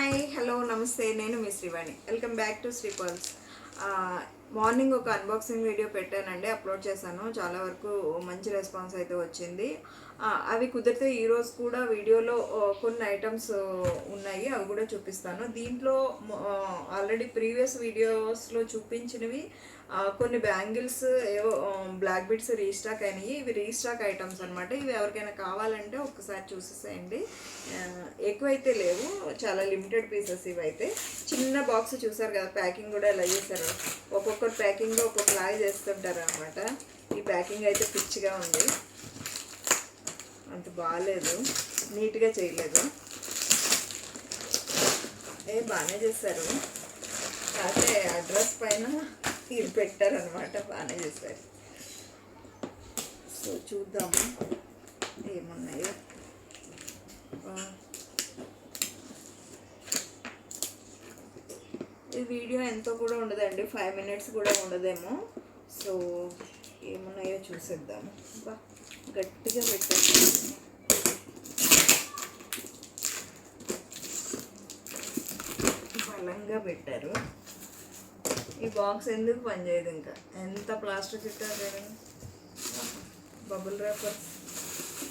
Hi hello నమస్తే నేను మీ Srivani welcome back to Sri Pearls. Morning ఒక అన్బాక్సింగ్ వీడియో పెట్టానండి, అప్లోడ్ చేశాను. చాలా వరకు మంచి రెస్పాన్స్ అయితే వచ్చింది. అవి కుదిరితే ఈరోజు కూడా వీడియోలో కొన్ని ఐటమ్స్ ఉన్నాయి, అవి కూడా చూపిస్తాను. దీంట్లో ఆల్రెడీ ప్రీవియస్ వీడియోస్లో చూపించినవి కొన్ని బ్యాంగిల్స్ ఏవో బ్లాక్ బిట్స్ రీస్టాక్ అయినాయి. ఇవి రీస్టాక్ ఐటమ్స్ అనమాట. ఇవి ఎవరికైనా కావాలంటే ఒక్కసారి చూసేసేయండి. ఎక్కువైతే లేవు, చాలా లిమిటెడ్ పీసెస్ ఇవి అయితే. చిన్న బాక్స్ చూసారు కదా, ప్యాకింగ్ కూడా ఎలా చేశారు. ఒక్కొక్కరు ప్యాకింగ్లో ఒక్కొక్కలాగా చేస్తుంటారు అనమాట. ఈ ప్యాకింగ్ అయితే పిచ్చిగా ఉంది, అంత బాగాలేదు, నీట్గా చేయలేదు. బాగానే చేశారు, కాకపోతే అడ్రస్ పైన ఇది పెట్టారనమాట. బాగానే చేశారు. సో చూద్దాము ఏమున్నాయో. ఈ వీడియో ఎంతో కూడా ఉండదండి, 5 minutes కూడా ఉండదేమో. సో ఏమున్నాయో చూసేద్దాము. బా గట్టిగా పెట్టారు, బలంగా పెట్టారు. ఈ బాక్స్ ఎందుకు పనిచేయదు, ఇంకా ఎంత ప్లాస్టిక్ ఇట్టారు, బబుల్ ర్యాపర్స్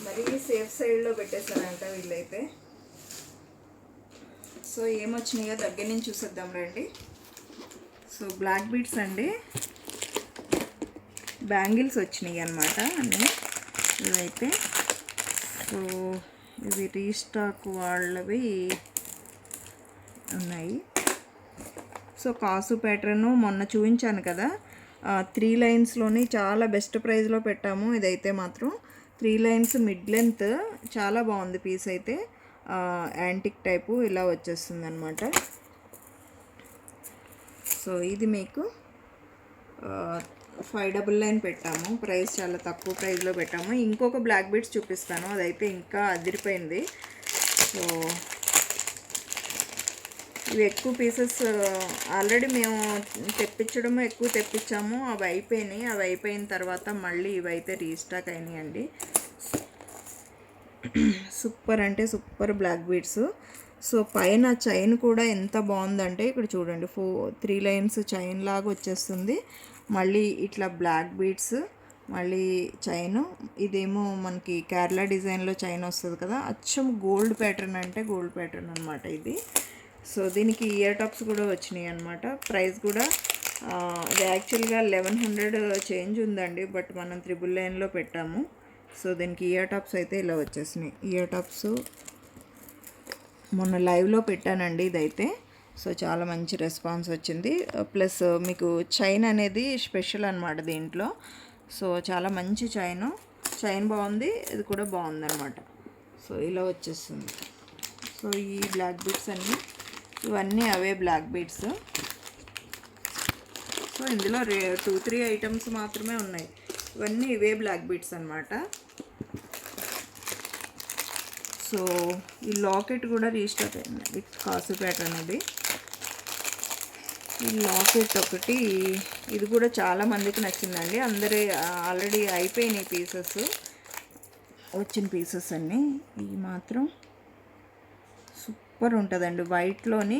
మరీ సేఫ్ సైడ్లో పెట్టేశారంట వీళ్ళైతే. సో ఏమొచ్చినాయో దగ్గర నుంచి చూసేద్దాం రండి. సో బ్లాక్ బీడ్స్ అండి, బ్యాంగిల్స్ వచ్చినాయి అన్నమాట అన్నీ ఇవైతే. సో ఇవి రీస్టాక్ వాళ్ళవి ఉన్నాయి. సో కాసు ప్యాటర్ను మొన్న చూపించాను కదా, 3 లైన్స్లోని చాలా బెస్ట్ ప్రైస్లో పెట్టాము. ఇదైతే మాత్రం 3 లైన్స్ మిడ్ లెంత్, చాలా బాగుంది పీస్ అయితే. యాంటిక్ టైపు ఇలా వచ్చేస్తుంది అనమాట. సో ఇది మీకు 599 పెట్టాము, ప్రైస్ చాలా తక్కువ ప్రైస్లో పెట్టాము. ఇంకొక బ్లాక్ బీడ్స్ చూపిస్తాను, అదైతే ఇంకా అదిరిపోయింది. సో ఇవి ఎక్కువ పీసెస్ ఆల్రెడీ మేము తెప్పించడము ఎక్కువ తెప్పించాము, అవి అయిపోయినాయి. అవి అయిపోయిన తర్వాత మళ్ళీ ఇవైతే రీస్టాక్ అయినాయండి. సూపర్ అంటే సూపర్ బ్లాక్ బీడ్స్. సో పైన చైన్ కూడా ఎంత బాగుందంటే, ఇక్కడ చూడండి 3 లైన్స్ చైన్ లాగా వచ్చేస్తుంది. మళ్ళీ ఇట్లా బ్లాక్ బీడ్స్, మళ్ళీ చైన్. ఇదేమో మనకి కేరళ డిజైన్లో చైన్ వస్తుంది కదా, అచ్చం గోల్డ్ ప్యాటర్న్ అంటే గోల్డ్ ప్యాటర్న్ అనమాట ఇది. సో దీనికి ఇయర్ టాప్స్ కూడా వచ్చినాయి అనమాట. ప్రైస్ కూడా ఇది యాక్చువల్గా 1100 చేంజ్ ఉందండి, బట్ మనం 999లో పెట్టాము. సో దీనికి ఇయర్ టాప్స్ అయితే ఇలా వచ్చేసినాయి. ఇయర్ టాప్స్ మొన్న లైవ్లో పెట్టానండి ఇదైతే. సో చాలా మంచి రెస్పాన్స్ వచ్చింది. ప్లస్ మీకు చైన్ అనేది స్పెషల్ అనమాట దీంట్లో. సో చాలా మంచి చైన్ బాగుంది, ఇది కూడా బాగుందన్నమాట. సో ఇలా వచ్చేస్తుంది. సో ఈ బ్లాక్ బీడ్స్ ఇవన్నీ అవే బ్లాక్ బీడ్స్. సో ఇందులో 2-3 ఐటమ్స్ మాత్రమే ఉన్నాయి, ఇవన్నీ ఇవే బ్లాక్ బీడ్స్ అనమాట. సో ఈ లాకెట్ కూడా రీస్టాక్ అయింది, ఇది కాసు ప్యాటర్న్ అది. ఈ లాకెట్ ఒకటి, ఇది కూడా చాలా మందికి నచ్చిందండి. అందరూ ఆల్రెడీ అయిపోయినాయి పీసెస్, వచ్చిన పీసెస్ అన్నీ. ఇవి మాత్రం సూపర్ ఉంటుందండి, వైట్లోని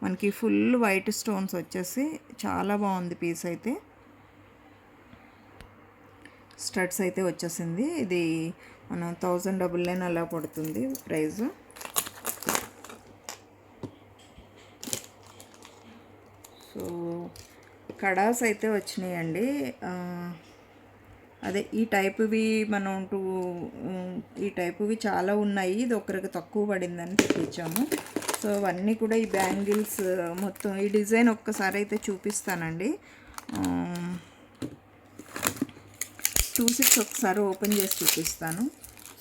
మనకి ఫుల్ వైట్ స్టోన్స్ వచ్చేసి చాలా బాగుంది పీస్ అయితే. స్టడ్స్ అయితే వచ్చేసింది. ఇది మనం 1099 అలా పడుతుంది ప్రైస్. సో కడాస్ అయితే వచ్చినాయండి. అదే ఈ టైపువి ఈ టైపువి చాలా ఉన్నాయి, ఇది ఒకరికి తక్కువ పడిందని తెప్పించాము. సో అవన్నీ కూడా ఈ బ్యాంగిల్స్ మొత్తం ఈ డిజైన్ ఒక్కసారి అయితే చూపిస్తానండి. 26 ఒకసారి ఓపెన్ చేసి చూపిస్తాను.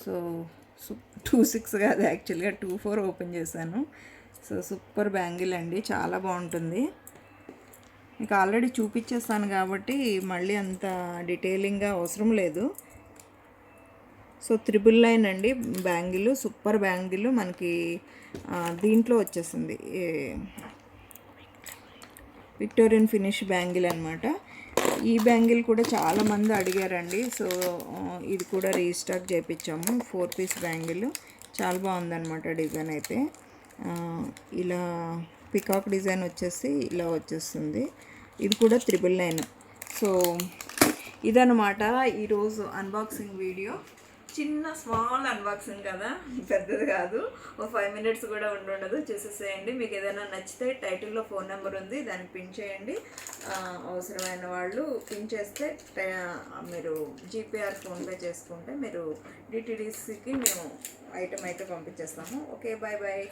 సో 26 కాదు, యాక్చువల్గా 24 ఓపెన్ చేశాను. సో సూపర్ బ్యాంగిల్ అండి, చాలా బాగుంటుంది. మీకు ఆల్రెడీ చూపించేస్తాను కాబట్టి మళ్ళీ అంత డీటెయిలింగ్గా అవసరం లేదు. సో 999 అండి బ్యాంగిల్, సూపర్ బ్యాంగిల్. మనకి దీంట్లో వచ్చేసింది విక్టోరియన్ ఫినిష్ బ్యాంగిల్ అనమాట. ఈ బ్యాంగిల్ కూడా చాలామంది అడిగారండి. సో ఇది కూడా రీస్టాక్ చేయించాము. 4 పీస్ బ్యాంగిల్, చాలా బాగుందన్నమాట డిజైన్ అయితే. ఇలా పికాక్ డిజైన్ వచ్చేసి ఇలా వచ్చేస్తుంది. ఇది కూడా 999. సో ఇదన్నమాట ఈరోజు అన్బాక్సింగ్ వీడియో. చిన్న స్మాల్ అన్బాక్సింగ్ కదా, పెద్దది కాదు. ఒక 5 మినిట్స్ కూడా ఉండదు, చూసేసేయండి. మీకు ఏదైనా నచ్చితే టైటిల్లో ఫోన్ నెంబర్ ఉంది, దానికి పిన్ చేయండి. అవసరమైన వాళ్ళు పిన్ చేస్తే మీరు జీపీఆర్ ఫోన్పే చేసుకుంటే మీరు డిటీడీసీకి మేము ఐటమ్ అయితే పంపించేస్తాము. Okay, bye bye.